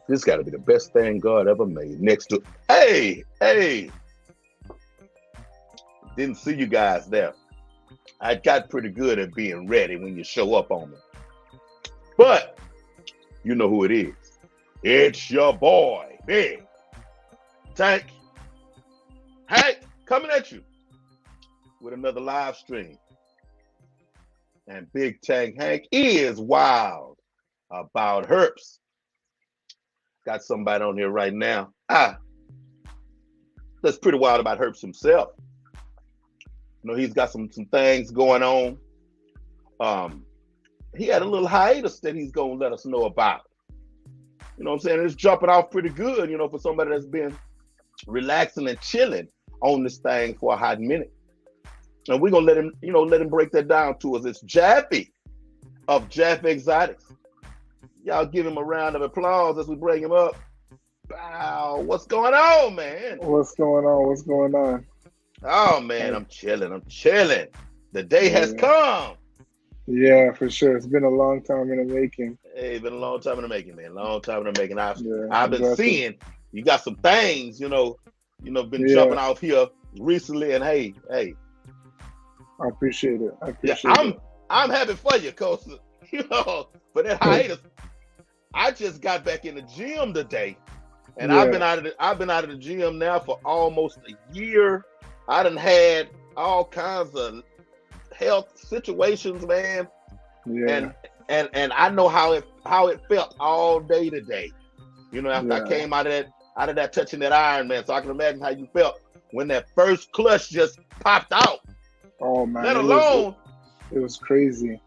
This got to be the best thing God ever made. Next to, hey, didn't see you guys there. I got pretty good at being ready when you show up on me. But you know who it is. It's your boy, Big Tank Hank, coming at you with another live stream. And Big Tank Hank is wild about Herps. Got somebody on here right now. That's pretty wild about Herps himself. You know, he's got some things going on. He had a little hiatus that he's gonna let us know about. You know what I'm saying? It's jumping off pretty good, you know, for somebody that's been relaxing and chilling on this thing for a hot minute. And we're gonna let him break that down to us. It's Jaffy of JAFFY Exotics. Y'all give him a round of applause as we bring him up. Wow, what's going on, man? What's going on? Oh man, I'm chilling. The day has come. Yeah, for sure. It's been a long time in the making. Hey, it's been a long time in the making, man. Long time in the making. I've been exactly. seeing you got some things, been jumping off here recently, and hey. I appreciate it. I'm happy for you, cause for that hiatus. I just got back in the gym today, and I've been out of the gym now for almost a year. I done had all kinds of health situations, man. Yeah. And I know how it felt all day today. After I came out of that touching that iron, man. So I can imagine how you felt when that first clutch just popped out. Oh man. Let alone it was crazy.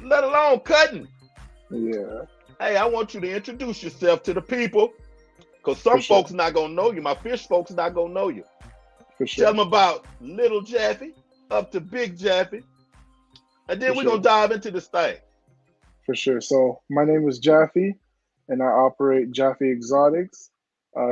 Let alone cutting. Yeah. Hey, I want you to introduce yourself to the people, because some folks not gonna know you. My fish folks not gonna know you. For sure. Tell them about little Jaffy up to big Jaffy, and then we're gonna dive into this thing. For sure. So my name is Jaffy, and I operate JAFFY Exotics.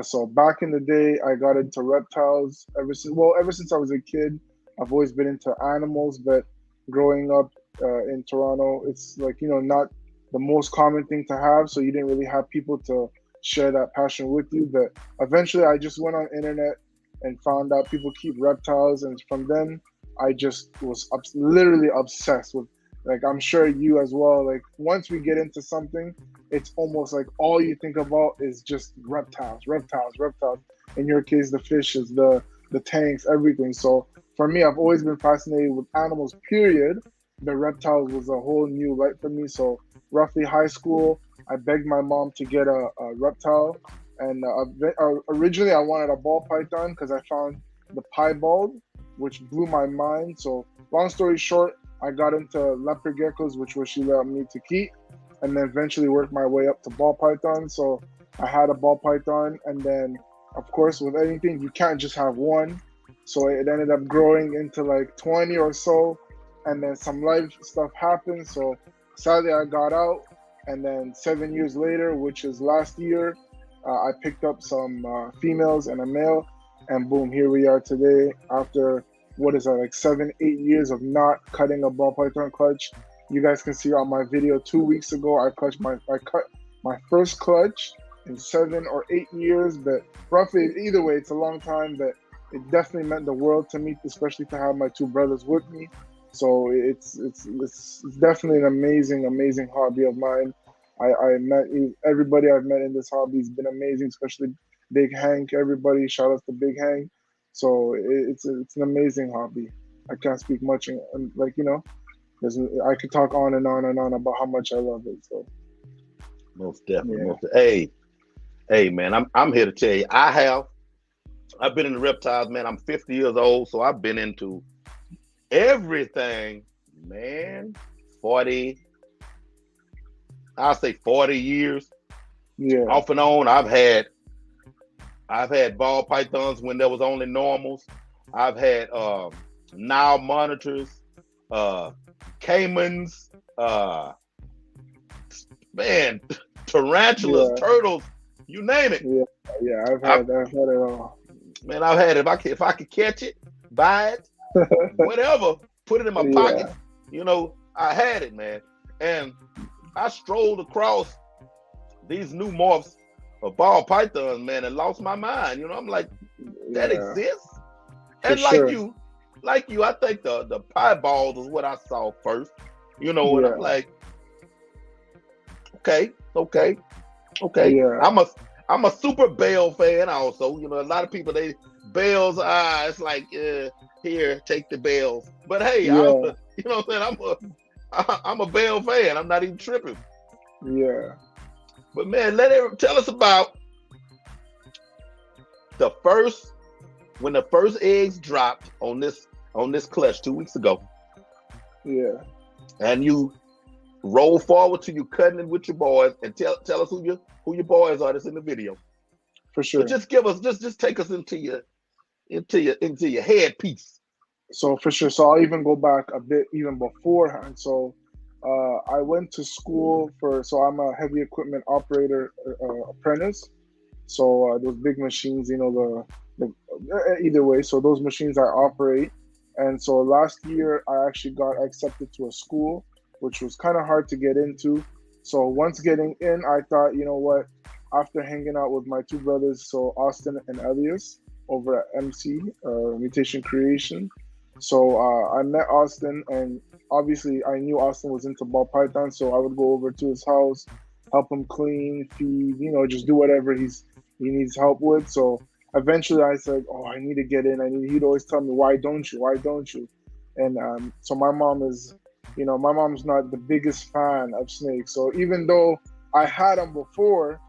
So back in the day, I got into reptiles ever since I was a kid. I've always been into animals, but growing up in Toronto, it's like, not the most common thing to have. So you didn't really have people to share that passion with you. But eventually I just went on internet and found out people keep reptiles. And from then I just was literally obsessed with, like, I'm sure you as well. Like once we get into something, it's almost like all you think about is just reptiles. In your case, the fishes, the tanks, everything. So for me, I've always been fascinated with animals, period. The reptiles was a whole new light for me. So roughly high school, I begged my mom to get a reptile. And originally I wanted a ball python because I found the piebald, which blew my mind. So long story short, I got into leopard geckos, which was she allowed me to keep, and then eventually worked my way up to ball python. So I had a ball python, and then of course with anything, you can't just have one. So it ended up growing into like 20 or so, and then some life stuff happened. So sadly I got out, and then 7 years later, which is last year, I picked up some females and a male, and boom, here we are today after, what is that, like 7-8 years of not cutting a ball python clutch. You guys can see on my video 2 weeks ago, I cut my first clutch in 7 or 8 years, but roughly, either way, it's a long time, but it definitely meant the world to me, especially to have my two brothers with me. So it's definitely an amazing hobby of mine. I met everybody I've met in this hobby has been amazing, especially Big Hank. Everybody, shout out to Big Hank. So it's an amazing hobby. I can't speak much, like, I could talk on and on about how much I love it. So most definitely. Hey man, I'm here to tell you, I've been in the reptiles, man. I'm 50 years old, so I've been into everything, man. 40 years. Yeah. Off and on, I've had ball pythons when there was only normals. I've had Nile monitors, caimans, tarantulas, turtles, you name it. Yeah, I've had it all. Man, I've had it. If I could catch it, buy it, whatever, put it in my pocket. I had it, man. And I strolled across these new morphs a ball python, man, and lost my mind. I'm like, that Yeah, exists? for And sure. like you, I think the pieballs is what I saw first. And I'm Yeah, like, okay. yeah, I'm a super Bell fan also. A lot of people Bells. It's like here, take the Bells. But hey, yeah, what I'm saying, I'm a Bell fan. I'm not even tripping. yeah. But man, tell us about when the first eggs dropped on this clutch 2 weeks ago, Yeah, and you roll forward to you cutting it with your boys, and tell us who your boys are that's in the video. for But sure. just give us just take us into your headpiece. So for sure. So I'll even go back a bit even beforehand. So I went to school so I'm a heavy equipment operator apprentice. So those big machines, either way. So those machines I operate. And so last year I actually got accepted to a school, which was kind of hard to get into. So once getting in, I thought, you know what, after hanging out with my two brothers, so Austin and Elias over at MC, Mutation Creation. So I met Austin, and obviously I knew Austin was into ball python, so I would go over to his house, help him clean, feed, just do whatever he needs help with. So eventually I said, oh, I need to get in. He'd always tell me, why don't you? Why don't you? And so my mom's not the biggest fan of snakes. So even though I had them before,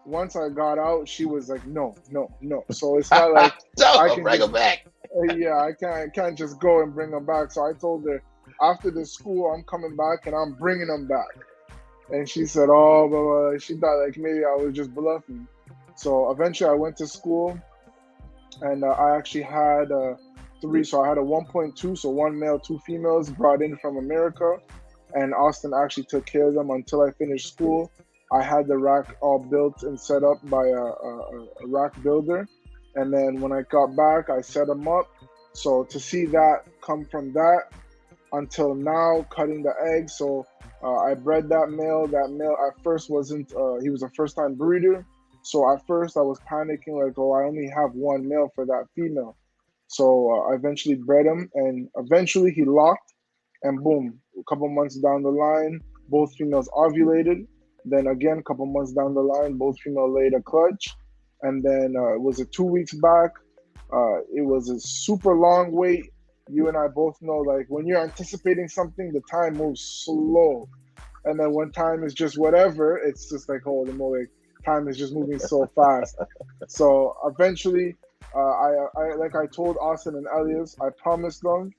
once I got out, she was like, no. So it's not like I can bring them back. Yeah, I can't just go and bring them back. So I told her, after the school, I'm coming back and I'm bringing them back. And she said, oh, but she thought like maybe I was just bluffing. So eventually I went to school, and I actually had three. So I had a 1.2, so one male, two females brought in from America. And Austin actually took care of them until I finished school. I had the rack all built and set up by a rack builder. And then when I got back, I set them up. So to see that come from that until now, cutting the eggs. So I bred that male. That male at first wasn't, he was a first-time breeder. So at first I was panicking like, oh, I only have one male for that female. So I eventually bred him, and eventually he locked, and boom, a couple months down the line, both females ovulated. Then again, a couple months down the line, both females laid a clutch. And then it was 2 weeks back. It was a super long wait. You and I both know, like, when you're anticipating something, the time moves slow. And then when time is just whatever, it's just like, holy moly, time is just moving so fast. So eventually, I like I told Austin and Elias, I promised them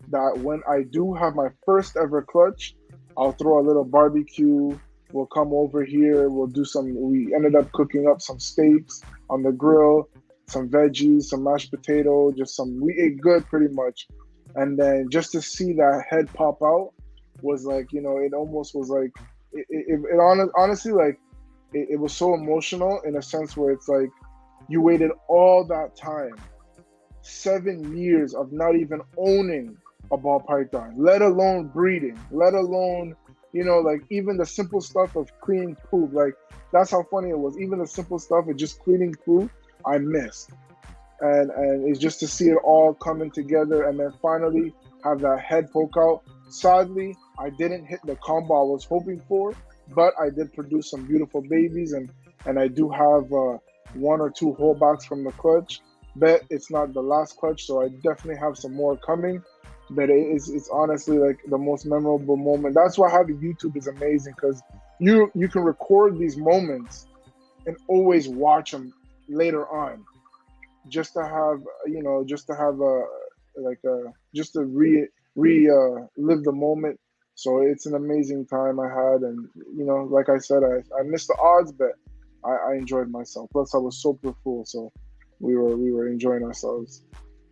that when I do have my first ever clutch, I'll throw a little barbecue. We'll come over here. We ended up cooking up some steaks on the grill, some veggies, some mashed potato, we ate good pretty much. And then just to see that head pop out was like, it almost was like, honestly, like, it was so emotional in a sense where it's like, you waited all that time, 7 years of not even owning a ball python, let alone breeding, let alone, like even the simple stuff of cleaning poop. Like, that's how funny it was. Even the simple stuff of just cleaning poop, I missed. And it's just to see it all coming together, and then finally have that head poke out. Sadly, I didn't hit the combo I was hoping for, but I did produce some beautiful babies, and I do have 1 or 2 holdbacks from the clutch. Bet it's not the last clutch, so I definitely have some more coming. But it's honestly like the most memorable moment. That's why having YouTube is amazing, because you can record these moments and always watch them later on, just to have just to live the moment. So it's an amazing time I had, and like I said, I missed the odds, but I enjoyed myself. Plus I was super full, so we were enjoying ourselves.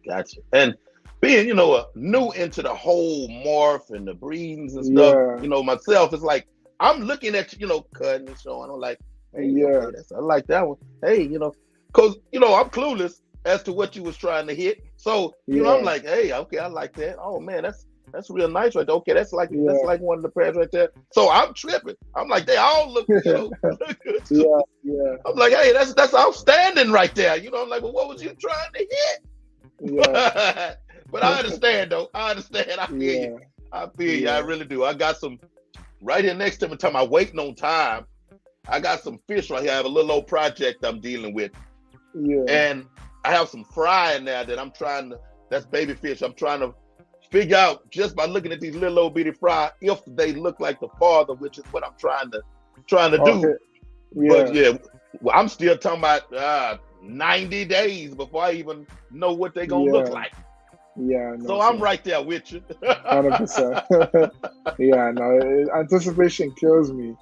Gotcha. And being, new into the whole morph and the breedings and stuff, Yeah. Myself, it's like, I'm looking at, cutting and showing. I'm like, hey, Yeah. okay, I like that one. Hey, because, I'm clueless as to what you was trying to hit. So, Yeah. I'm like, hey, okay, I like that. Oh, man, That's real nice right there. Okay, that's like Yeah, one of the pairs right there. So I'm tripping. I'm like, they all look, look good. yeah, yeah, I'm like, hey, that's outstanding right there. I'm like, well, what was you trying to hit? yeah, But I understand though. I understand. I feel you. yeah, I feel you. I yeah, really do. I got some right here next to me. Time I'm waiting on time. I got some fish right here. I have a little old project I'm dealing with, yeah. and I have some fry in there that I'm trying to. That's baby fish. I'm trying to figure out just by looking at these little old bitty fry if they look like the father, which is what I'm trying to Okay. do. Yeah, But yeah, well, I'm still talking about 90 days before I even know what they're gonna look yeah, like. yeah. No, So I'm right there with you. 100%. Yeah, no, anticipation kills me.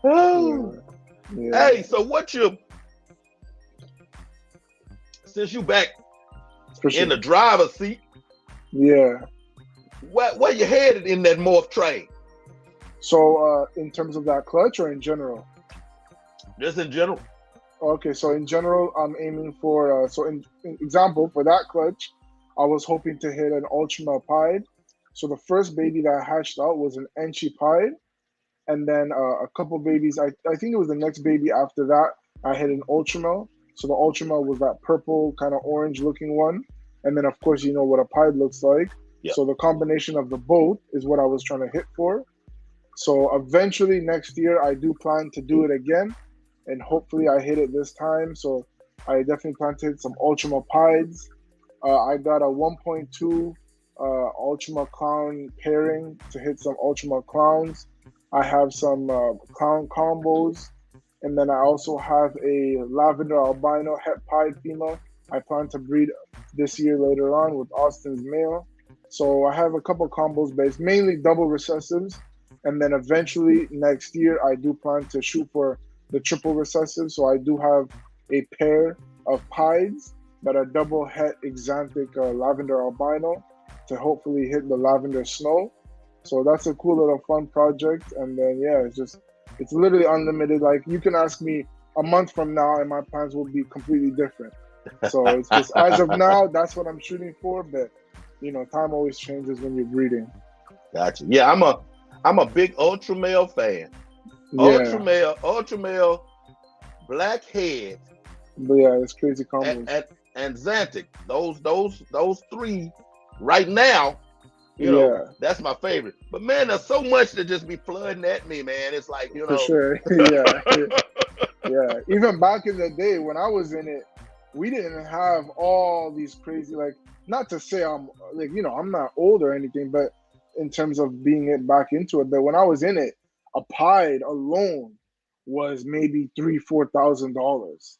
Yeah, yeah, Hey, so since you back for in the sure. driver's seat, Yeah. where you headed in that morph train? So, in terms of that clutch or in general? Just in general. Okay, so in general, I'm aiming for, so in example, for that clutch, I was hoping to hit an Ultima Pied. So the first baby that hatched out was an Enchi Pied. And then a couple babies, I think it was the next baby after that, I hit an Ultima. So the Ultima was that purple, kind of orange looking one. And then, of course, you know what a Pied looks like. Yep. So the combination of the both is what I was trying to hit for. So eventually next year, I do plan to do it again. And hopefully I hit it this time. So I definitely plan to hit some Ultima Pieds. I got a 1.2 Ultima Clown pairing to hit some Ultima Clowns. I have some clown combos. And then I also have a Lavender Albino Het Pied female. I plan to breed this year later on with Austin's male. So I have a couple combos based, mainly double recessives. And then eventually next year, I do plan to shoot for the triple recessive. So I do have a pair of Pieds that are double het Exantic Lavender Albino to hopefully hit the Lavender Snow. So that's a cool little fun project. And then, yeah, it's literally unlimited. Like, you can ask me a month from now and my plans will be completely different. So it's just, as of now, that's what I'm shooting for. But, time always changes when you're breeding. Gotcha. Yeah, I'm a big Ultra Male fan. Yeah. Ultra Male, Black Head. But yeah, it's crazy combos. And Xantic. Those three right now, that's my favorite. But man, there's so much to just be flooding at me, man. It's like, For sure. Yeah. Yeah. Even back in the day when I was in it, we didn't have all these crazy, like, not to say I'm like, I'm not old or anything, but in terms of being back into it. But when I was in it, a Pied alone was maybe $3,000-$4,000.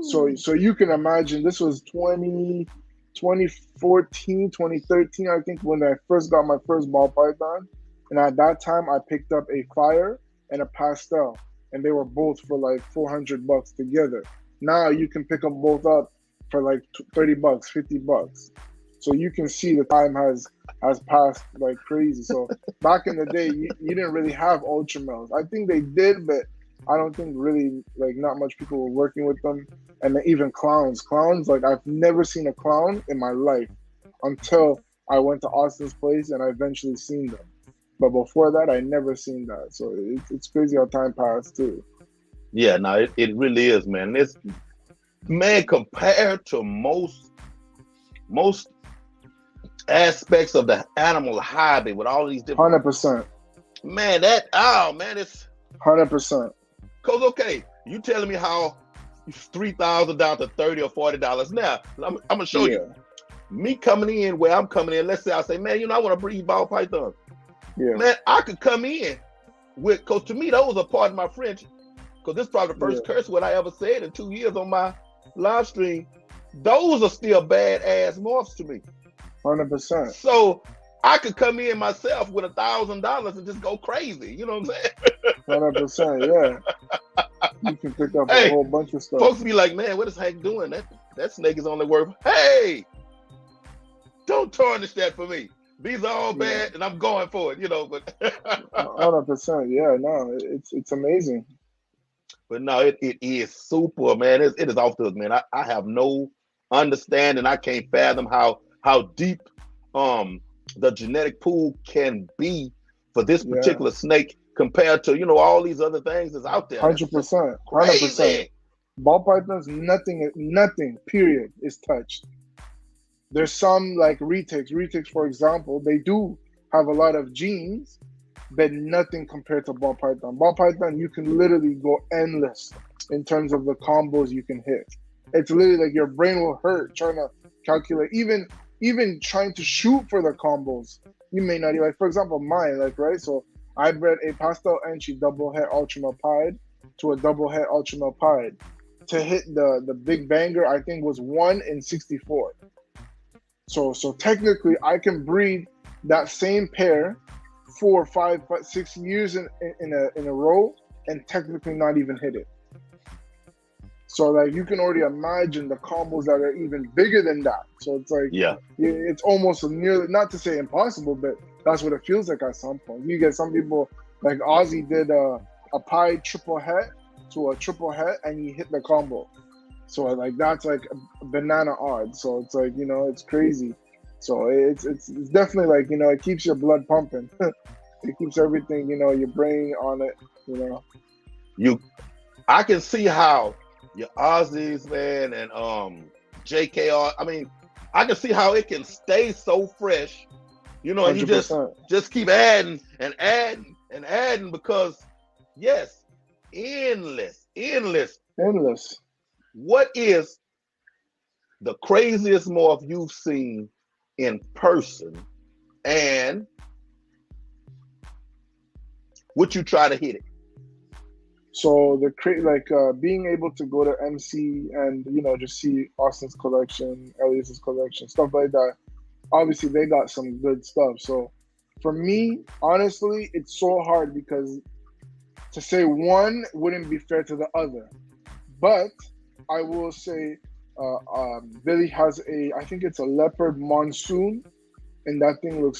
So you can imagine this was 2014, 2013, I think, when I first got my first ball python. And at that time, I picked up a Fire and a Pastel, and they were both for like $400 together. Now you can pick them both up for like $30, $50. So you can see the time has passed like crazy. So back in the day, you didn't really have Ultra Males. I think they did, but I don't think really, like, not much people were working with them. And then even clowns, like, I've never seen a clown in my life until I went to Austin's place and I eventually seen them. But before that, I never seen that. So it's crazy how time passed too. Yeah, no, it really is, man. Man, compared to most aspects of the animal hobby with all these different 100%. Man, it's 100%. Cause okay, you telling me how $3,000 down to $30 or $40. Now I'm gonna show you. Me coming in where I'm coming in. Let's say I say, man, I want to breed ball pythons. Yeah. Man, I could come in with, cause to me those are part of my friendship. Cause this is probably the first curse word I ever said in 2 years on my live stream. Those are still badass morphs to me. 100%. So I could come in myself with $1,000 and just go crazy. You know what I'm saying? 100%. Yeah. You can pick up a whole bunch of stuff. Folks be like, man, what is Hank doing? That snake is only worth. Hey, don't tarnish that for me. These are all bad, and I'm going for it. But 100%. Yeah. No, it's amazing. But no, it is super, man. It is off the hook, man. I have no understanding. I can't fathom how deep the genetic pool can be for this Yeah. particular snake compared to, you know, all these other things that's out there. 100%. Crazy. 100%. Ball pythons, nothing, period, is touched. There's some like retics. Retics, for example, they do have a lot of genes, but nothing compared to ball python. Ball python, you can literally go endless in terms of the combos you can hit. It's literally like your brain will hurt trying to calculate, even trying to shoot for the combos. You may not even, like, for example, mine, like, right? So I bred a pastel entry double head ultramalpide to a double head ultramalpide. To hit the big banger, I think was 1 in 64. So technically, I can breed that same pair 4, 5, 6 years in a row and technically not even hit it. So like you can already imagine the combos that are even bigger than that. So it's like, yeah, it's almost nearly, not to say impossible, but that's what it feels like at some point. You get some people like Ozzy did a pie triple het to a triple het and he hit the combo. So like that's like a banana odd. So it's like, you know, it's crazy. So it's definitely like, you know, it keeps your blood pumping. It keeps everything, you know, your brain on it, you know. I can see how your Aussies, man, and JKR, I mean, I can see how it can stay so fresh, you know, and 100%. you just keep adding and adding and adding because, yes, endless. What is the craziest morph you've seen in person, and would you try to hit it? So being able to go to MC and, you know, just see Austin's collection, Elias's collection, stuff like that. Obviously, they got some good stuff. So for me, honestly, it's so hard because to say one wouldn't be fair to the other. But I will say Billy has I think it's a leopard monsoon, and that thing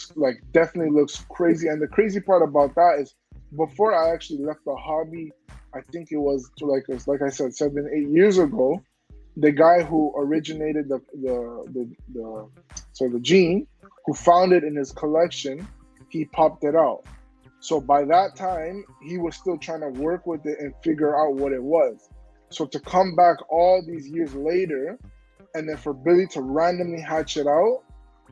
definitely looks crazy. And the crazy part about that is before I actually left the hobby, I think it was like I said, 7-8 years ago, the guy who originated the gene, who found it in his collection, he popped it out. So by that time, he was still trying to work with it and figure out what it was. So to come back all these years later, and then for Billy to randomly hatch it out,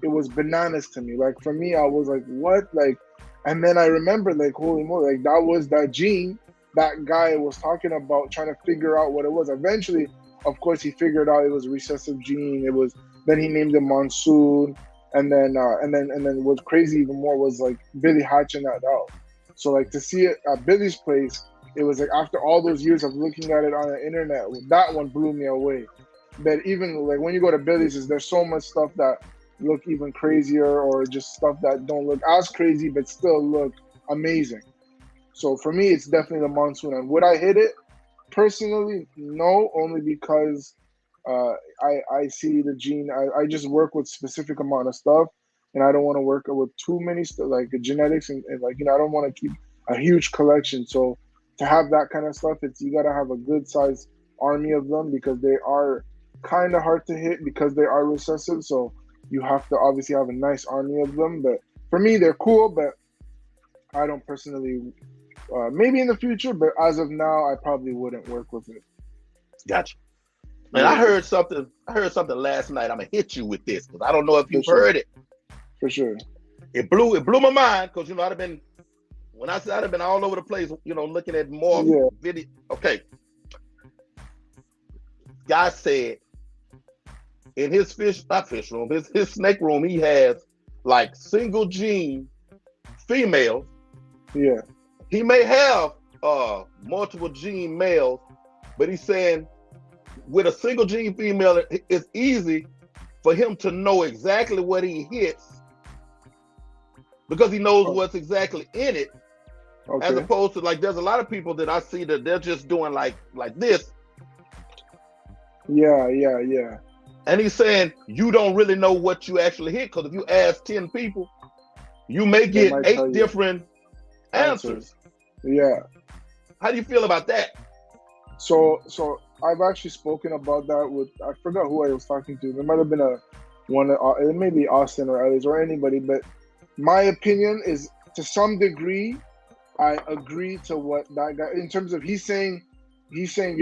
it was bananas to me. Like for me, I was like, what? Like, and then I remember like, holy moly, like that was that gene that guy was talking about, trying to figure out what it was. Eventually, of course, he figured out it was a recessive gene. Then he named it Monsoon, and then what's crazy even more was like Billy hatching that out. So like to see it at Billy's place, it was like after all those years of looking at it on the internet, that one blew me away. But even like when you go to Billy's, there's so much stuff that look even crazier, or just stuff that don't look as crazy but still look amazing. So for me, it's definitely the Monsoon. And would I hit it? Personally, no, only because I see the gene. I just work with specific amount of stuff, and I don't want to work with too many like genetics and like, you know, I don't want to keep a huge collection. So to have that kind of stuff, you got to have a good size army of them, because they are kind of hard to hit because they are recessive. So you have to obviously have a nice army of them. But for me, they're cool, but I don't personally. Maybe in the future, but as of now, I probably wouldn't work with it. Gotcha. Man, I heard something last night. I'm gonna hit you with this because I don't know if you've heard it. For sure. It blew my mind because, you know, I'd have been all over the place, you know, looking at more video. Okay. Guy said in his his snake room, he has like single gene females. Yeah. He may have multiple gene males, but he's saying with a single gene female, it's easy for him to know exactly what he hits because he knows what's exactly in it. Okay. As opposed to like, there's a lot of people that I see that they're just doing like this. Yeah. And he's saying you don't really know what you actually hit, because if you ask 10 people, you may get 8 different answers. Yeah. How do you feel about that? So I've actually spoken about that with, I forgot who I was talking to. There might have been it may be Austin or others or anybody, but My opinion is, to some degree, I agree to what that guy, in terms of he's saying he's saying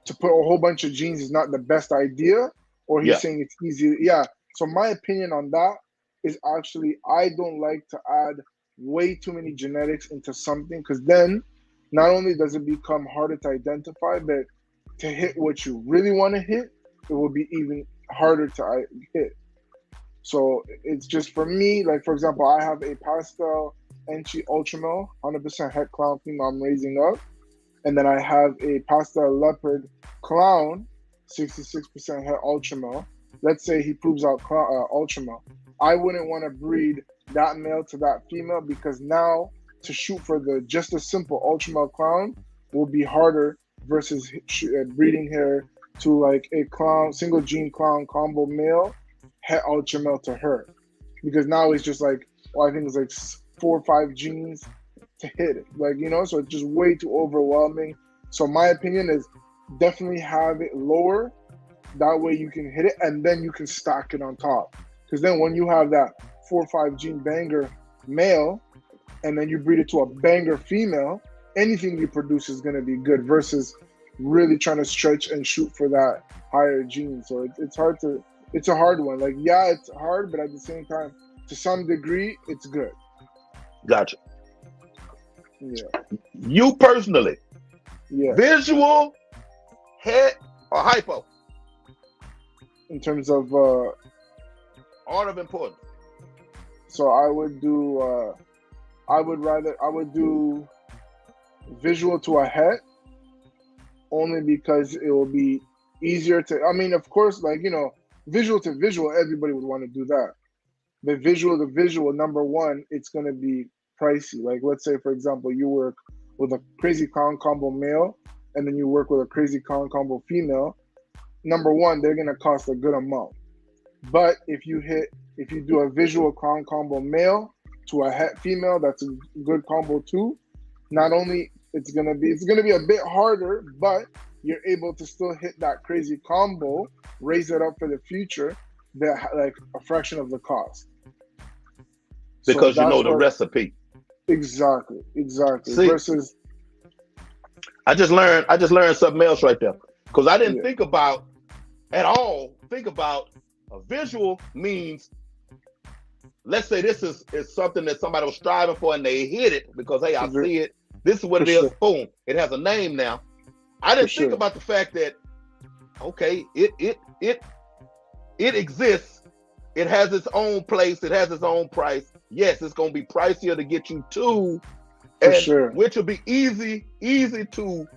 to put a whole bunch of genes is not the best idea, or he's Yeah. saying it's easy. Yeah. So my opinion on that is actually, I don't like to add way too many genetics into something, because then not only does it become harder to identify, but to hit what you really want to hit, it will be even harder to hit. So it's just, for me, like, for example, I have a pastel Enchi Ultramel, 100% het clown female I'm raising up. And then I have a pastel leopard clown, 66% het Ultramel. Let's say he proves out Ultramel. I wouldn't want to breed that male to that female, because now to shoot for just a simple Ultramel clown will be harder versus breeding her to like a clown, single gene clown combo male, het Ultramel to her. Because now it's just like, well, I think it's like 4 or 5 genes to hit it, like, so it's just way too overwhelming. So my opinion is, definitely have it lower, that way you can hit it, and then you can stack it on top. Because then when you have that 4 or 5 gene banger male, and then you breed it to a banger female, anything you produce is going to be good, versus really trying to stretch and shoot for that higher gene. So it's a hard one. Like, yeah, it's hard, but at the same time, to some degree, it's good. Gotcha. Yeah. You personally, Yeah. visual, het, or hypo? In terms of order of importance. So I would do visual to a het, only because it will be easier to, I mean, of course, like, visual to visual, everybody would want to do that. But visual to visual, number one, it's going to be pricey. Like, let's say, for example, you work with a crazy clown combo male, and then you work with a crazy clown combo female. Number one, they're going to cost a good amount. But if you do a visual clown combo male to a het female, that's a good combo too. Not only it's gonna be a bit harder, but you're able to still hit that crazy combo, raise it up for the future, that like a fraction of the cost. Because you know the recipe. Exactly. See, versus, I just learned something else right there. Because I didn't think about a visual means, let's say this is something that somebody was striving for and they hit it because, hey, I see it. This is what it is. Boom. It has a name now. I didn't think about the fact that, okay, it exists. It has its own place. It has its own price. Yes, it's going to be pricier to get you to, which will be easy to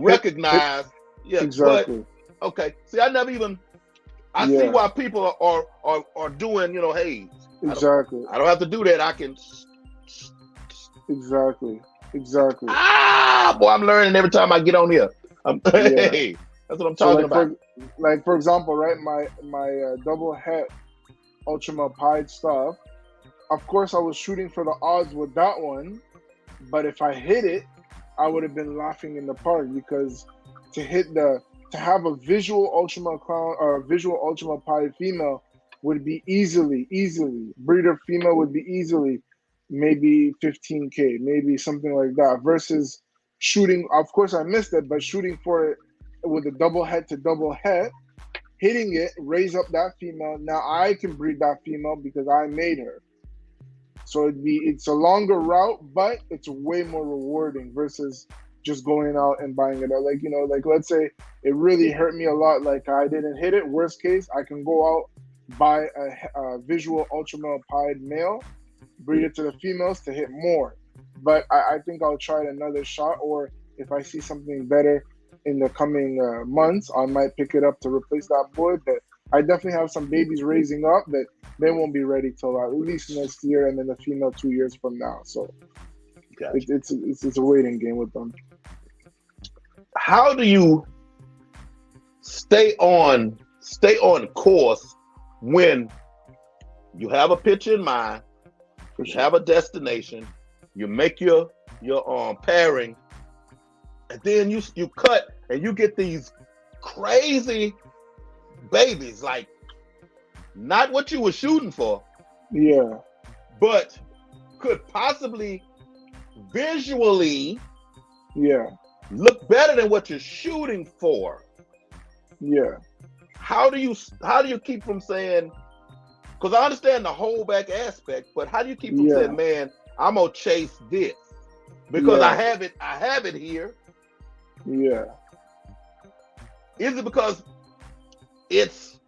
recognize. Yeah, exactly. But, okay. See, I see why people are doing, hey, exactly. I don't have to do that. I can. Exactly. Boy, I'm learning every time I get on here. Hey, that's what I'm talking about. For example, right, my double het Ultramel Pied stuff. Of course, I was shooting for the odds with that one, but if I hit it, I would have been laughing in the park, because to have a visual Ultramel clown or a visual Ultramel Pied female would be easily breeder female would be easily maybe 15K, maybe something like that, versus shooting, of course I missed it, but shooting for it with a double het to double het, hitting it, raise up that female. Now I can breed that female because I made her. So it's a longer route, but it's way more rewarding versus just going out and buying it. Like, let's say it really hurt me a lot, like I didn't hit it. Worst case, I can go out, buy a visual Ultramel Pied male, breed it to the females to hit more. But I think I'll try it another shot, or if I see something better in the coming months, I might pick it up to replace that boy. But I definitely have some babies raising up that they won't be ready till at least next year, and then the female 2 years from now. So gotcha. It's a waiting game with them. How do you stay on course when you have a picture in mind, you have a destination, you make your pairing, and then you cut and you get these crazy babies, like not what you were shooting for, Yeah. but could possibly visually Yeah. look better than what you're shooting for. Yeah. How do you keep from saying, because I understand the holdback aspect, but how do you keep from saying, man, I'm gonna chase this because I have it here? Yeah. Is it because it's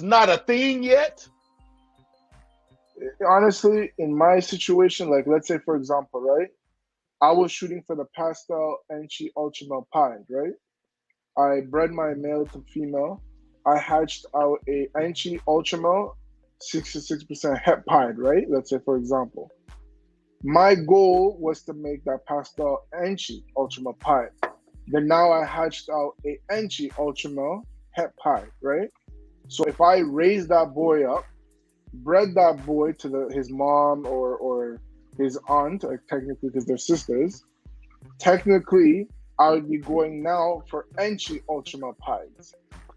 not a thing yet? Honestly, in my situation, like let's say for example, right? I was shooting for the pastel Enchi Ultramel Pied, right? I bred my male to female. I hatched out a Enchi Ultramel 66% het pied, right? Let's say for example. My goal was to make that pastel Enchi Ultramel Pied. Then now I hatched out a Enchi Ultramel het pied, right? So if I raise that boy up, bred that boy to his mom or his aunt, technically because they're sisters, technically I would be going now for Enchi Ultramel Pies.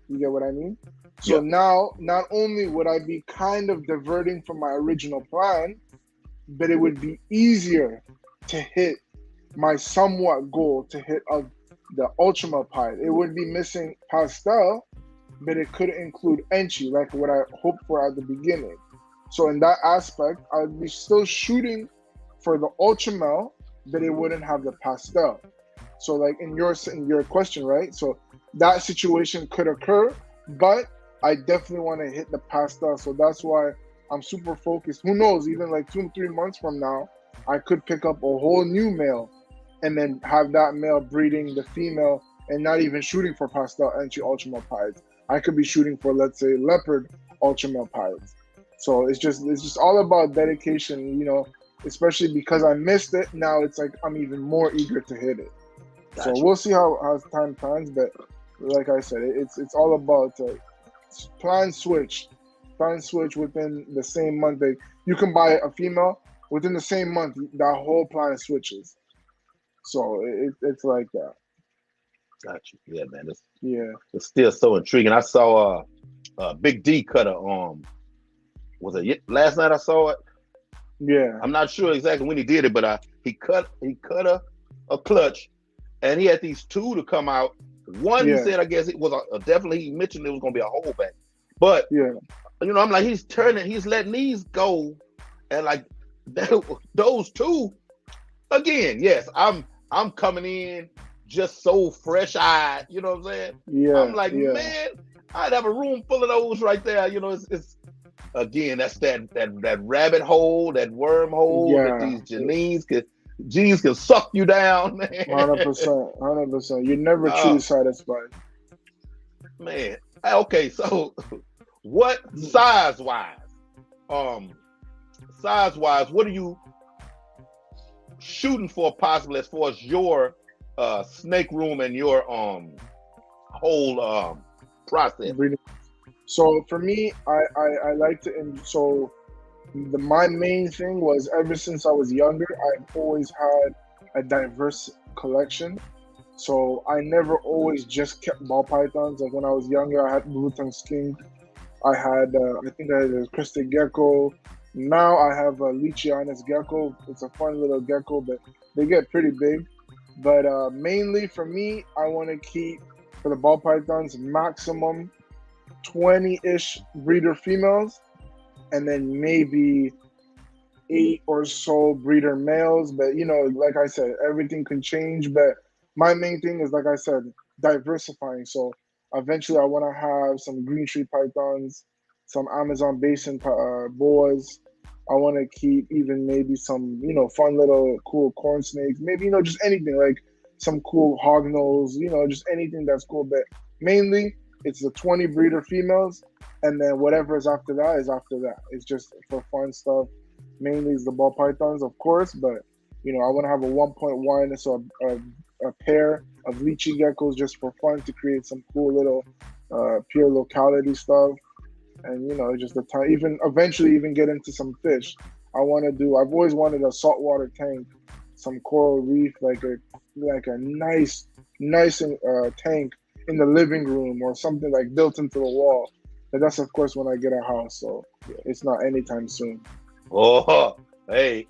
You get what I mean? So now, not only would I be kind of diverting from my original plan, but it would be easier to hit my somewhat goal to hit of the Ultramel Pie. It would be missing pastel, but it could include Enchi, like what I hoped for at the beginning. So in that aspect, I would be still shooting for the Ultramel, but it wouldn't have the pastel. So like in your question, right? So that situation could occur, but I definitely want to hit the pastel. So that's why I'm super focused. Who knows, even like 2-3 months from now, I could pick up a whole new male and then have that male breeding the female and not even shooting for pastel Enchi Ultramel Pies. I could be shooting for, let's say, leopard Ultramel Pies. So it's just all about dedication, you know, especially because I missed it. Now it's like I'm even more eager to hit it. Gotcha. So we'll see how time plans, but like I said, it's all about plan switch within the same month. You can buy a female within the same month. That whole plan switches. So it's like that. Gotcha. Yeah, man. It's still so intriguing. I saw Big D cut a was it last night I saw it? Yeah. I'm not sure exactly when he did it, but he cut a clutch, and he had these two to come out. One, he said, I guess it was definitely, he mentioned it was going to be a holdback. But, you know, I'm like, he's letting these go. And like those two, again, yes, I'm coming in just so fresh-eyed, you know what I'm saying? Yeah. I'm like, man, I'd have a room full of those right there. You know, it's again, that's that rabbit hole, that wormhole that these genes can suck you down, man. 100%. You're never truly satisfied. Man. Okay, so what size-wise, what are you shooting for possibly as far as your snake room and your whole process? So for me, I like to, so my main thing was ever since I was younger, I've always had a diverse collection. So I never always just kept ball pythons. Like when I was younger, I had blue tongue skink. I had, I think I had a crested gecko. Now I have a Leachianus Gecko. It's a fun little gecko, but they get pretty big. But mainly for me, I want to keep, for the ball pythons, maximum 20-ish breeder females, and then maybe 8 or so breeder males. But you know, like I said, everything can change. But my main thing is, like I said, diversifying. So eventually I want to have some green tree pythons, some Amazon basin boas. I want to keep even maybe some, you know, fun little cool corn snakes, maybe, you know, just anything, like some cool hognose, you know, just anything that's cool. But mainly it's the 20 breeder females, and then whatever is after that is after that. It's just for fun stuff. Mainly is the ball pythons, of course, but you know, I want to have a 1.1, so a pair of lychee geckos just for fun to create some cool little pure locality stuff. And you know, just the time, even eventually even get into some fish. I've always wanted a saltwater tank, some coral reef, like a nice tank in the living room or something, like built into the wall. But that's of course when I get a house, so it's not anytime soon. Oh, hey,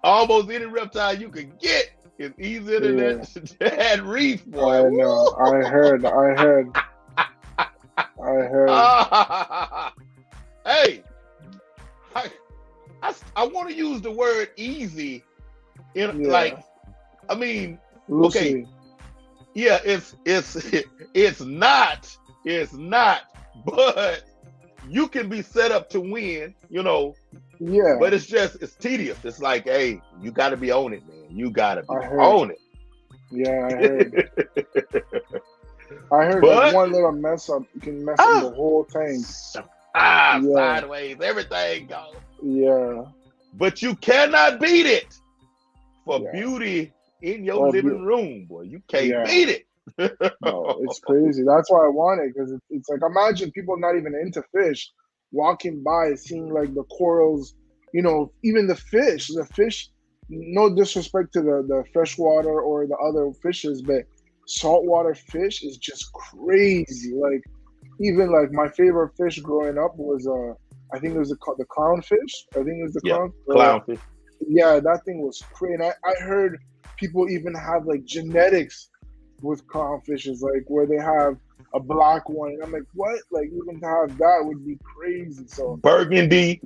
almost any reptile you can get is easier than Yeah, that reef, boy. I know. I heard. Hey, I want to use the word easy in like, Yeah, I mean, okay, loosely. yeah, it's not, but you can be set up to win, Yeah, but it's tedious. It's like, hey, you got to be on it, man. You got to be I heard. on Yeah, I heard. it. I heard like But one little mess up can mess up the ah, whole tank. Yeah, sideways, everything goes. yeah, But you cannot beat it for yeah. beauty in your Oh, living room, boy. You can't yeah. beat it. No, it's crazy. That's why I want it because it's like imagine people not even into fish walking by, seeing like the corals, even the fish. The fish, no disrespect to the freshwater or the other fishes, but saltwater fish is just crazy. Like even like my favorite fish growing up was I think it was the clownfish. I think it was the Yeah, clown. clownfish. Yeah, that thing was crazy. And I heard people even have like genetics with clownfishes, like where they have a black one. And I'm like, what? Like even to have that would be crazy. So Burgundy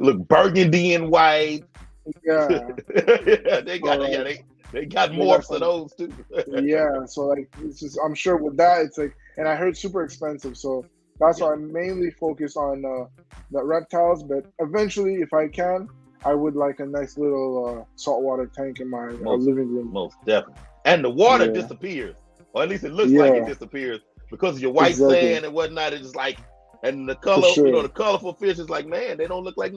and white. yeah, they so got like they got they got morphs of some. those too. Yeah, so like it's just I'm sure with that it's like, and I heard super expensive. So that's Yeah, why I'm mainly focused on the reptiles. But eventually, if I can, I would like a nice little saltwater tank in my most living room. most definitely. And the water Yeah, disappears, or at least it looks like it yeah, disappears because of your white exactly, sand and whatnot. It's just like, and the for color, sure. the colorful fish is like, man, they don't look like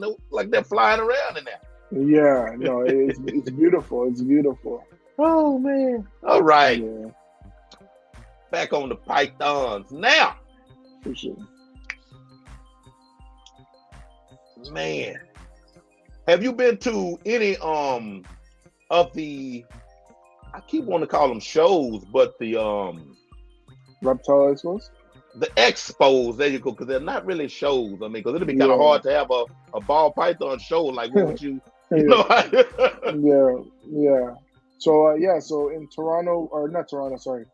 they're flying around in Yeah, no, there. it's beautiful. It's beautiful. Oh man! All right, Yeah, back on the pythons now, for sure. man. Have you been to any of the? I keep wanting to call them shows, but Reptile expos? the expos. There you go, because they're not really shows. I mean, because it'd be kind of Yeah, hard to have a ball python show. Like, what would you, you yeah, know? yeah, yeah. So yeah, so in Toronto or not Toronto, sorry,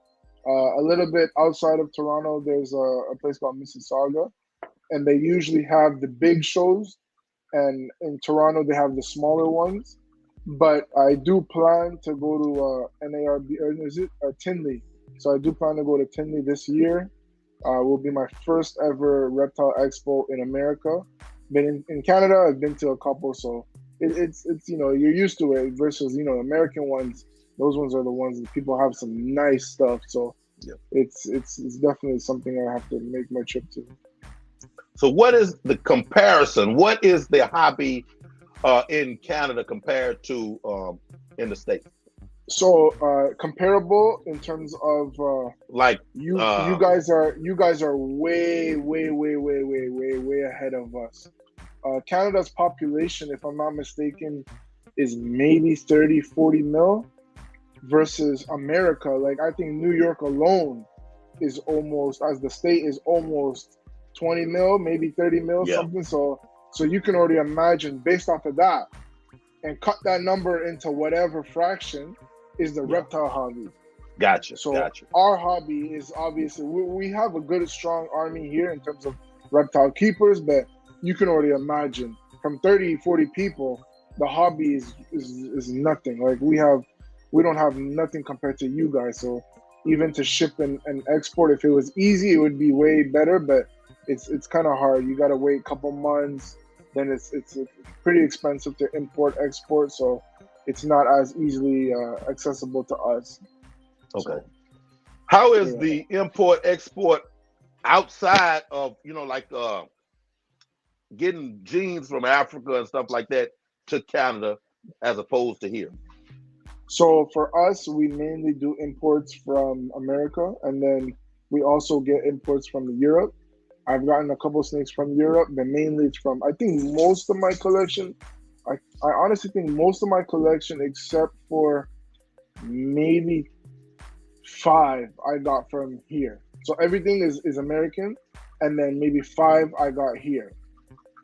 a little bit outside of Toronto, there's a place called Mississauga, and they usually have the big shows, and in Toronto they have the smaller ones. But I do plan to go to NARB, or is it Tinley? So I do plan to go to Tinley this year. Will be my first ever reptile expo in America. Been in Canada, I've been to a couple, so it's you're used to it versus American ones. Those ones are the ones that people have some nice stuff. So Yeah. it's definitely something I have to make my trip to. So, what is the comparison? What is the hobby in Canada compared to in the States? So comparable in terms of Like, you guys are way ahead of us. Canada's population, if I'm not mistaken, is maybe 30, 40 mil versus America. Like I think New York alone is almost, as the state, is almost 20 mil, maybe 30 mil, yeah, something. So you can already imagine based off of that and cut that number into whatever fraction is the yeah. reptile hobby. Gotcha, So gotcha. our hobby is obviously we have a good strong army here in terms of reptile keepers, but you can already imagine from 30, 40 people, the hobby is nothing. Like we don't have nothing compared to you guys. So even to ship and export, if it was easy, it would be way better, but it's kind of hard. You gotta wait a couple months, then it's pretty expensive to import export, so it's not as easily accessible to us. Okay. So, How is yeah. the import export outside of like getting genes from Africa and stuff like that to Canada as opposed to here? So for us, we mainly do imports from America, and then we also get imports from Europe. I've gotten a couple snakes from Europe, but mainly it's from, I think most of my collection, I honestly think most of my collection, except for maybe 5, I got from here. So everything is American. and then maybe 5 I got here.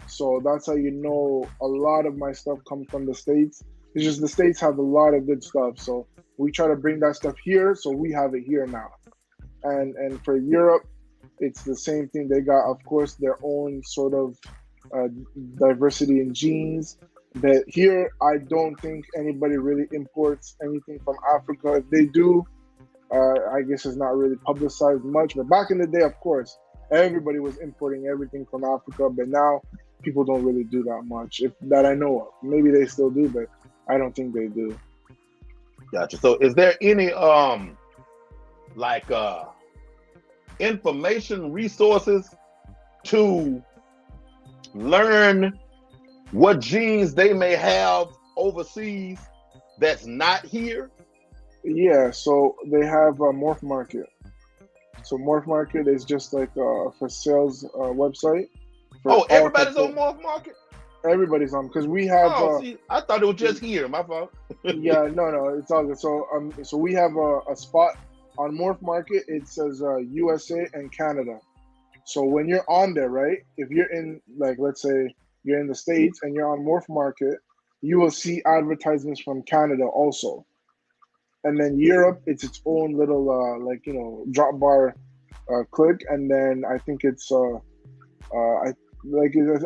So that's how you know a lot of my stuff comes from the States. It's just the States have a lot of good stuff. So we try to bring that stuff here, so we have it here now. And for Europe, it's the same thing. They got, of course, their own sort of diversity in genes. But here, I don't think anybody really imports anything from Africa. If they do, I guess it's not really publicized much. But back in the day, of course, everybody was importing everything from Africa. But now, people don't really do that much, if that I know of. Maybe they still do, but I don't think they do. Gotcha. So, is there any information resources to learn what genes they may have overseas that's not here? Yeah, so they have a Morph Market. So Morph Market is just like a for sales website. For everybody's on Morph Market? Everybody's on, because we have. See, I thought it was just here. My fault. Yeah, no, it's all good. So we have a spot on Morph Market. It says USA and Canada. So when you're on there, right? If you're in, like, let's say you're in the States and you're on Morph Market, you will see advertisements from Canada also. And then Europe, it's its own little drop bar click, and then I think it's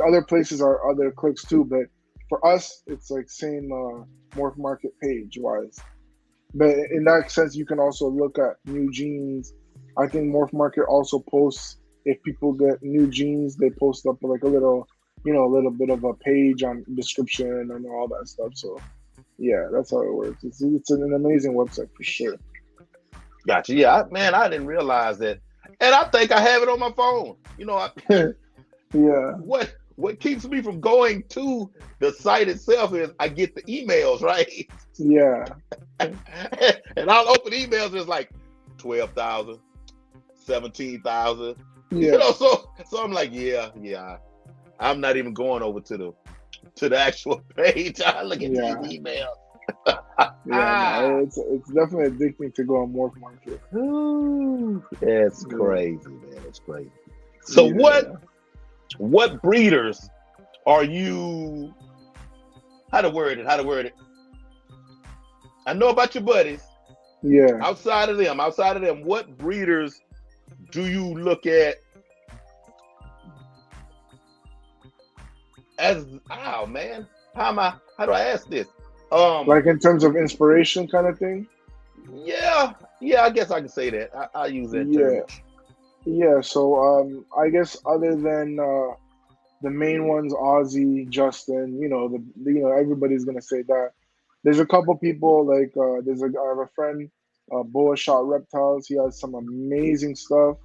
other places are other clicks too, but for us it's like same Morph Market page wise. But in that sense, you can also look at new genes. I think Morph Market also posts, if people get new genes, they post up like a little bit of a page on description and all that stuff. So yeah, that's how it works. It's an amazing website for sure. Gotcha. Yeah, I didn't realize that, and I think I have it on my phone. Yeah. What keeps me from going to the site itself is I get the emails, right? Yeah. And I'll open emails and it's like 12,000, 17,000. Yeah. So I'm like, yeah. I'm not even going over to the actual page. I look at these emails. It's definitely addicting to go on Morph Market. Ooh, it's crazy, man. It's crazy. So what breeders are you? How to word it? I know about your buddies. Yeah. Outside of them, what breeders do you look at as? Oh man, how do I ask this? Like in terms of inspiration, kind of thing. Yeah. I guess I can say that. I use that term. Yeah. So I guess other than the main ones, Ozzy, Justin, everybody's gonna say that. There's a couple people like I have a friend, Boa Shot Reptiles. He has some amazing stuff.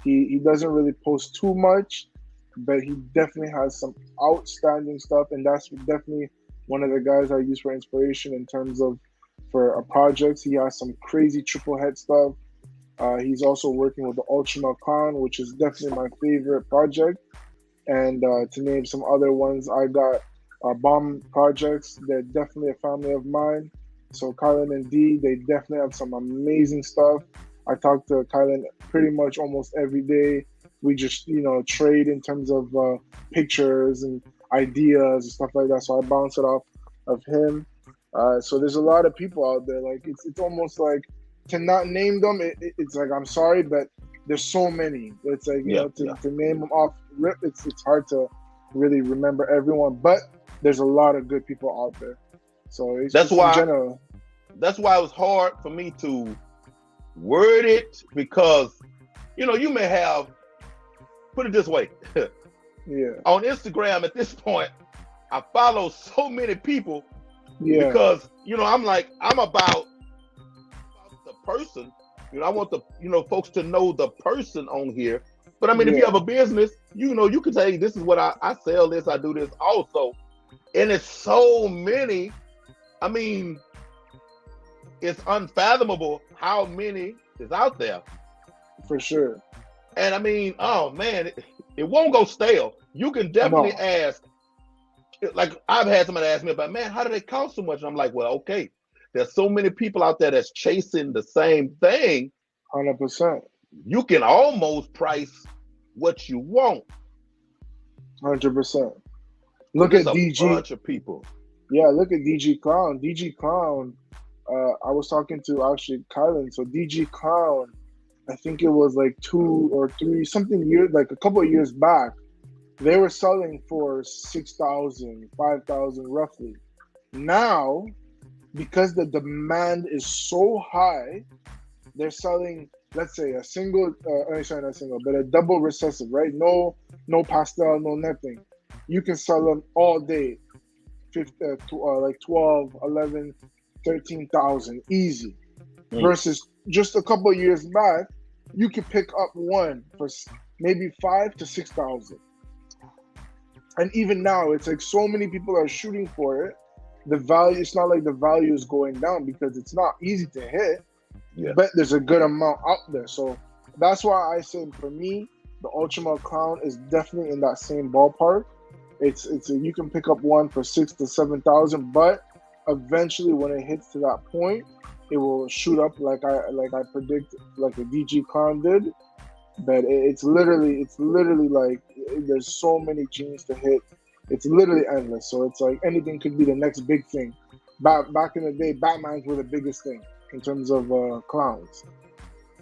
He doesn't really post too much, but he definitely has some outstanding stuff, and that's definitely one of the guys I use for inspiration in terms of for projects. He has some crazy triple head stuff. He's also working with the Ultra Clown, which is definitely my favorite project. And to name some other ones, I got Bomb Projects. They're definitely a family of mine. So Kylan and Dee, they definitely have some amazing stuff. I talk to Kylan pretty much almost every day. We just, trade in terms of pictures and ideas and stuff like that. So I bounce it off of him. So there's a lot of people out there. Like it's almost like to not name them. It's like, I'm sorry, but there's so many. It's like to name them off rip. It's hard to really remember everyone. But there's a lot of good people out there. So it's that's why. In general. That's why it was hard for me to word it, because you may have. Put it this way. Yeah. On Instagram at this point, I follow so many people because I'm about the person. I want the folks to know the person on here. But I mean, if you have a business, you can say, this is what I sell this, I do this also. And it's so many. I mean, it's unfathomable how many is out there. For sure. And I mean, oh man, it won't go stale. You can definitely ask. Like I've had somebody ask me about, man, how do they cost so much? And I'm like, well, okay, there's so many people out there that's chasing the same thing. 100%. You can almost price what you want. 100%. Look at DG. A bunch of people. Yeah, look at DG Clown. DG Clown. I was talking to actually Kylan. So DG Clown, I think it was like 2 or 3 something years, like a couple of years back, they were selling for 6,000, 5,000 roughly. Now, because the demand is so high, they're selling, let's say, a single, sorry, not single, but a double recessive, right? No pastel, no nothing. You can sell them all day, like 12, 11, 13,000, easy. Versus just a couple of years back, you could pick up one for maybe 5,000 to 6,000. And even now, it's like so many people are shooting for it. The value, it's not like the value is going down because it's not easy to hit, but there's a good amount out there. So that's why I said for me, the Ultramar Clown is definitely in that same ballpark. You can pick up one for 6,000 to 7,000, but eventually when it hits to that point, it will shoot up like I predict, like the DG Clown did. But it's literally like there's so many genes to hit. It's literally endless. So it's like anything could be the next big thing. Back in the day, Batmans were the biggest thing in terms of clowns.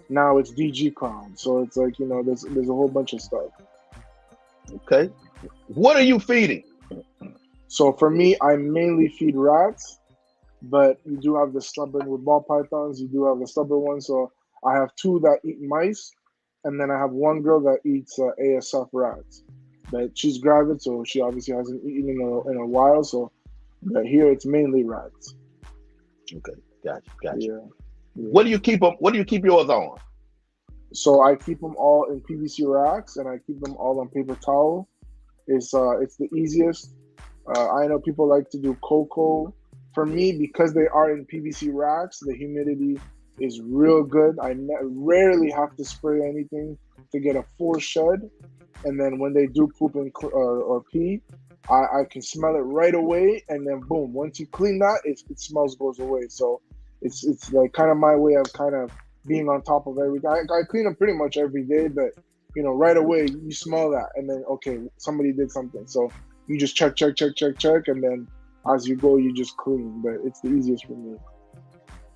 Now it's DG Clown. So it's like, there's a whole bunch of stuff. Okay. What are you feeding? So for me, I mainly feed rats, but you do have the stubborn with ball pythons. You do have the stubborn ones. So I have 2 that eat mice, and then I have 1 girl that eats ASF rats. But she's gravid, so she obviously hasn't eaten in a while. So, but here it's mainly rats. Okay, gotcha. Yeah. What do you keep them? What do you keep yours on? So I keep them all in PVC racks, and I keep them all on paper towel. It's the easiest. I know people like to do cocoa. For me, because they are in PVC racks, the humidity is real good. I rarely have to spray anything to get a full shed. And then when they do poop or pee, I can smell it right away. And then boom, once you clean that, it smells goes away. So it's like kind of my way of kind of being on top of everything. I clean them pretty much every day, but right away you smell that, and then okay, somebody did something. So you just check, and then as you go, you just clean. But it's the easiest for me.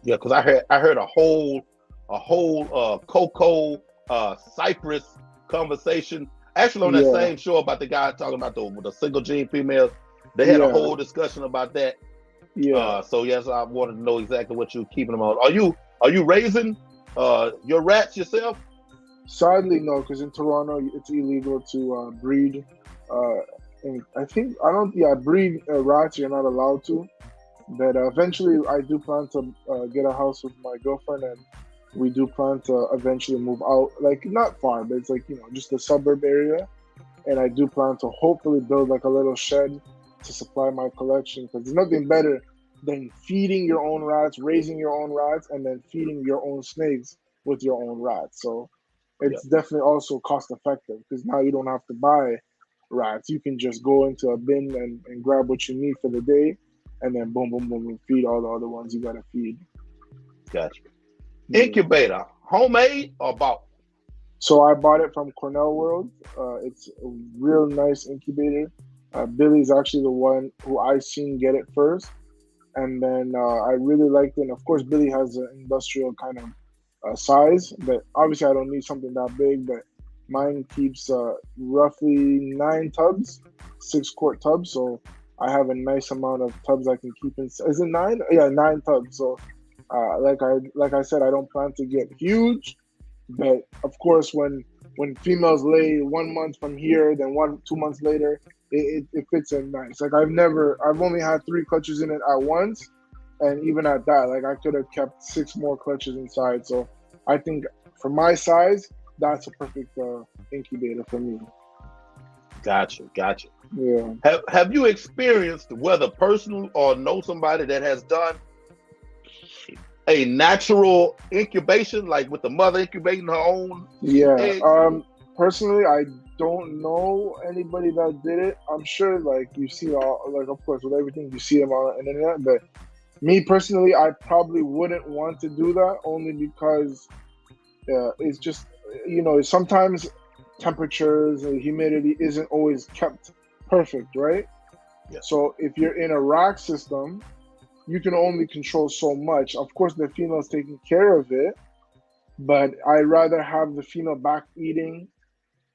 Yeah, because I heard a whole cocoa cypress conversation. Actually, on that same show about the guy talking about the single gene females, they had a whole discussion about that. Yeah. So yes, I wanted to know exactly what you're keeping them on. Are you raising your rats yourself? Sadly, no, because in Toronto it's illegal to breed. And I think breed rats you're not allowed to. But eventually, I do plan to get a house with my girlfriend, and we do plan to eventually move out, like not far, but it's like, just the suburb area. And I do plan to hopefully build like a little shed to supply my collection, because there's nothing better than feeding your own rats, raising your own rats, and then feeding your own snakes with your own rats. So it's definitely also cost effective, because now you don't have to buy rats. You can just go into a bin and grab what you need for the day, and then boom, boom, boom, and feed all the other ones you gotta feed. Gotcha. Incubator, homemade or bought? So I bought it from Cornell World. It's a real nice incubator. Billy's actually the one who I seen get it first, and then I really liked it. And of course, Billy has an industrial kind of size, but obviously I don't need something that big. But mine keeps roughly 9 tubs, 6-quart tubs. So I have a nice amount of tubs I can keep in. Is it 9? Yeah, 9 tubs. So like I said, I don't plan to get huge, but of course when females lay 1 month from here, then 2 months later, it fits in nice. Like I've only had 3 clutches in it at once, and even at that, like I could have kept 6 more clutches inside. So I think for my size, that's a perfect incubator for me. Gotcha. Yeah. Have you experienced, whether personal or know somebody that has done a natural incubation, like with the mother incubating her own? Egg? Personally, I don't know anybody that did it. I'm sure, like you see of course, with everything you see them on the internet. But me personally, I probably wouldn't want to do that, only because it's just sometimes temperatures and humidity isn't always kept perfect, right? Yeah. So if you're in a rack system, you can only control so much. Of course, the female's taking care of it, but I'd rather have the female back eating,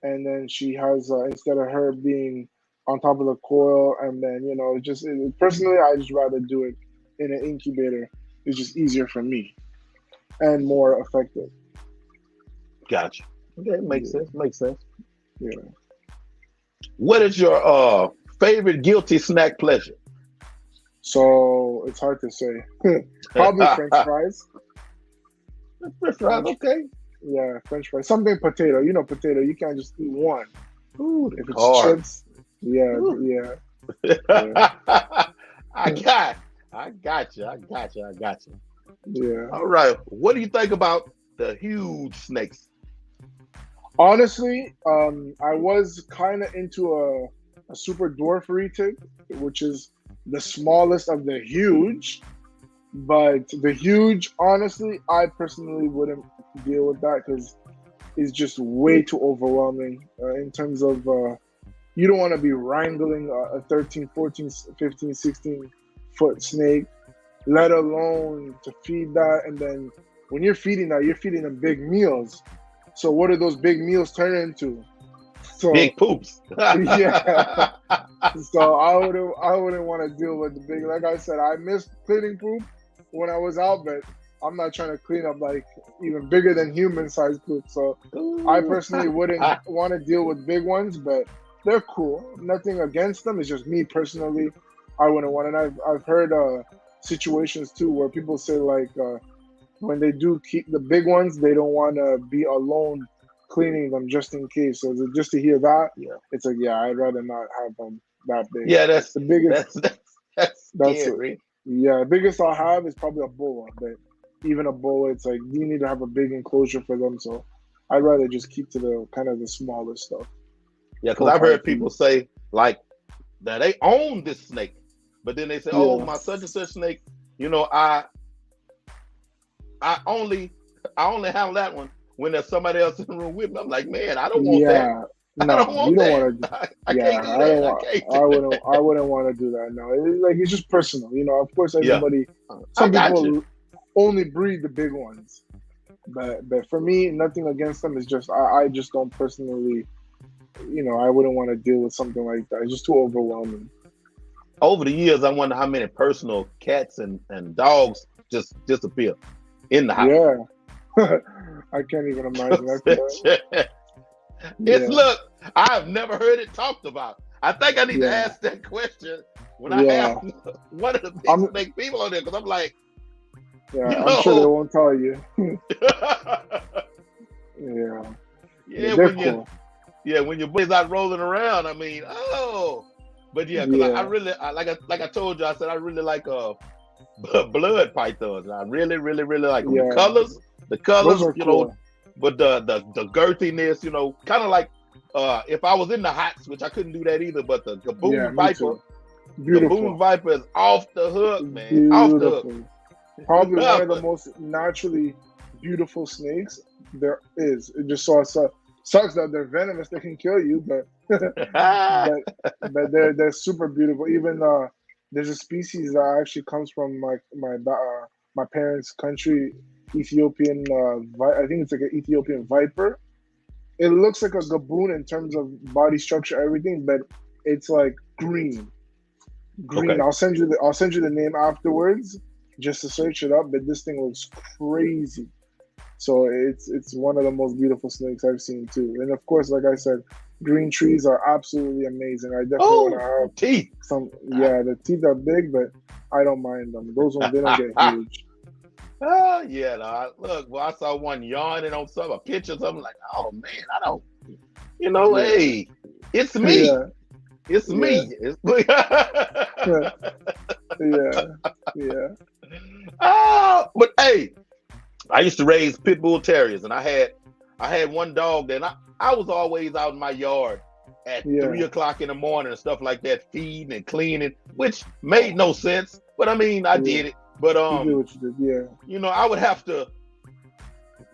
and then she has, instead of her being on top of the coil, and then, personally, I just rather do it in an incubator. It's just easier for me and more effective. Gotcha. Okay, makes sense. Makes sense. Yeah. What is your favorite guilty snack pleasure? So it's hard to say. Probably French fries. French fries, okay. Yeah, French fries. Something potato. Potato. You can't just eat one. Ooh, if it's chips, yeah. I got you. Yeah. All right. What do you think about the huge snakes? Honestly, I was kind of into a super dwarf retic, which is the smallest of the huge. But the huge, honestly, I personally wouldn't deal with that because it's just way too overwhelming in terms of you don't want to be wrangling a 13, 14, 15, 16 foot snake, let alone to feed that. And then when you're feeding that, you're feeding them big meals. So what do those big meals turn into? So, big poops. Yeah. So I wouldn't want to deal with the big. Like I said, I missed cleaning poop when I was out, but I'm not trying to clean up like even bigger than human sized poop. So I personally wouldn't want to deal with big ones, but they're cool. Nothing against them. It's just me personally. I wouldn't want. And I've heard situations too where people say like when they do keep the big ones, they don't want to be alone cleaning them just in case. So just to hear that, it's like, I'd rather not have them that big. Yeah, that's the biggest. That's scary. The biggest I'll have is probably a boa, but even a boa, it's like you need to have a big enclosure for them. So I'd rather just keep to the kind of the smaller stuff. Yeah, because I've heard people say like that they own this snake, but then they say, "Oh, my such and such snake, I only handle that one when there's somebody else in the room with me." I'm like, man, I don't want that. No, you don't want to. I wouldn't want to do that. No, it's just personal. Of course, everybody. Some people only breed the big ones, but for me, nothing against them. It's just I just don't personally. I wouldn't want to deal with something like that. It's just too overwhelming. Over the years, I wonder how many personal cats and dogs just disappear in the house. Yeah, I can't even imagine that. Look, I've never heard it talked about. I think I need to ask that question when I have one of the big snake people on there, because I'm like, I'm sure they won't tell you. When your boys out rolling around, I mean, but I really, like I told you, I said I really like blood pythons. I really, really, really like them. The colors, cool. But the girthiness, kind of like if I was in the hots, which I couldn't do that either, but the Gaboon Viper, Gaboon Viper is off the hook, man. Beautiful. Off the hook. Probably one of the most naturally beautiful snakes there is. It just sucks that they're venomous. They can kill you, but but they're super beautiful. Even there's a species that actually comes from my parents' country, Ethiopian. I think it's like an Ethiopian Viper. It looks like a gaboon in terms of body structure, everything, but it's like green. Okay. I'll send you the name afterwards just to search it up. But this thing looks crazy. So it's one of the most beautiful snakes I've seen too. And of course, like I said, green trees are absolutely amazing. I definitely want to have teeth. The teeth are big, but I don't mind them. Those ones, they don't get huge. Look, I saw one yawning on a picture or something, like, oh man, I don't, hey, it's me. Yeah. It's me. It's me. But hey, I used to raise pit bull terriers, and I had one dog that I was always out in my yard at 3 o'clock in the morning and stuff like that, feeding and cleaning, which made no sense. But I mean, I did it. But you did what you did, I would have to,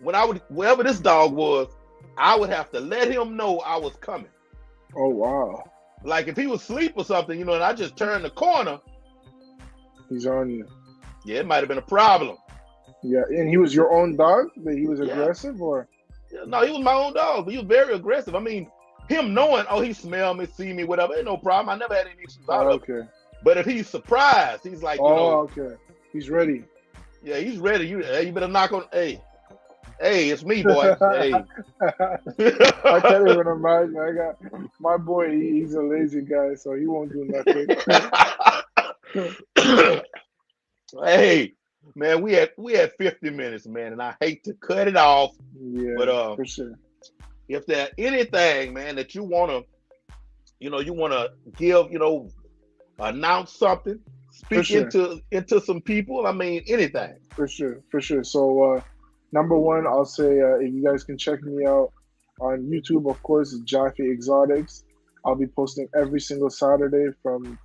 wherever this dog was, I would have to let him know I was coming. Oh wow. Like if he was asleep or something, you know, and I just turned the corner, he's on you. Yeah, it might have been a problem. Yeah, and he was your own dog? That he was Yeah. aggressive, or? Yeah, no, he was my own dog, but he was very aggressive. I mean, him knowing, oh, he smell me, see me, whatever, ain't no problem. I never had any issues out of it. But if he's surprised, he's like, you know, okay, he's ready. Yeah, he's ready. You better knock on. Hey, it's me, boy. Hey. I can't even imagine. I got my boy. He's a lazy guy, so he won't do nothing. Hey, man, we had 50 minutes, man, and I hate to cut it off. Yeah, but for sure. If there's anything, man, that you wanna give, announce something, speak into some people. I mean, anything. For sure. So, number one, I'll say if you guys can check me out on YouTube, of course, it's JAFFY Exotics. I'll be posting every single Saturday from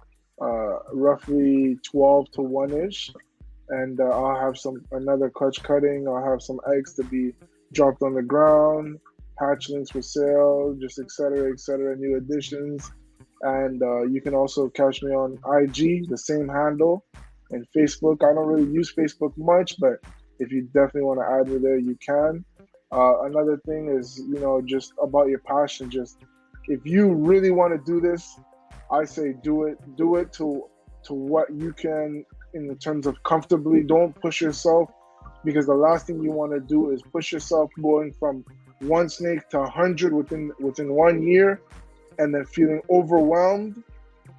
roughly 12 to 1-ish. And I'll have another clutch cutting. I'll have some eggs to be dropped on the ground, hatchlings for sale, just et cetera, new additions. And you can also catch me on IG, the same handle, and Facebook. I don't really use Facebook much, but if you definitely want to add me there, you can. Another thing is, just about your passion. Just if you really want to do this, I say do it. Do it to what you can in terms of comfortably. Don't push yourself, because the last thing you want to do is push yourself going from one snake to 100 within 1 year, and then feeling overwhelmed,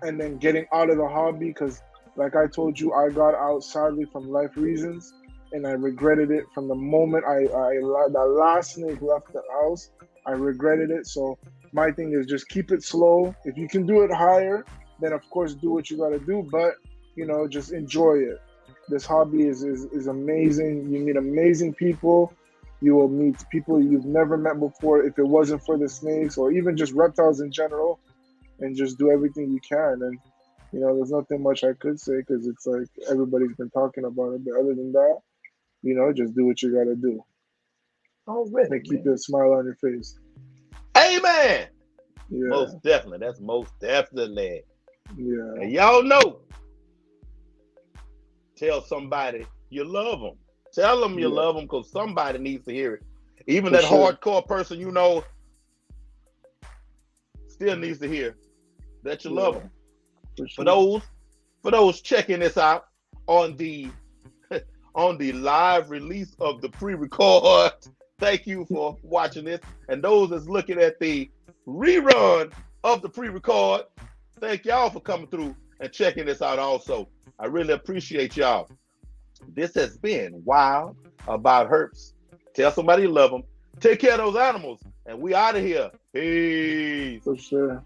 and then getting out of the hobby. Because like I told you, I got out sadly from life reasons, and I regretted it from the moment that last snake left the house. I regretted it. So my thing is just keep it slow. If you can do it higher, then of course do what you got to do, but just enjoy it. This hobby is amazing. You meet amazing people. You will meet people you've never met before if it wasn't for the snakes, or even just reptiles in general, and just do everything you can. And there's nothing much I could say, because it's like everybody's been talking about it. But other than that, just do what you gotta do. Already, and keep a smile on your face. Amen. Yeah. Most definitely. That's most definitely. Yeah. And y'all know. Tell somebody you love them. Tell them you love them, because somebody needs to hear it. Even that hardcore person still needs to hear that you love them. For those checking this out on the live release of the pre-record, thank you for watching this. And those that's looking at the rerun of the pre-record, thank y'all for coming through and checking this out also. I really appreciate y'all. This has been Wild About Herps. Tell somebody you love them. Take care of those animals. And we out of here. Peace. For sure.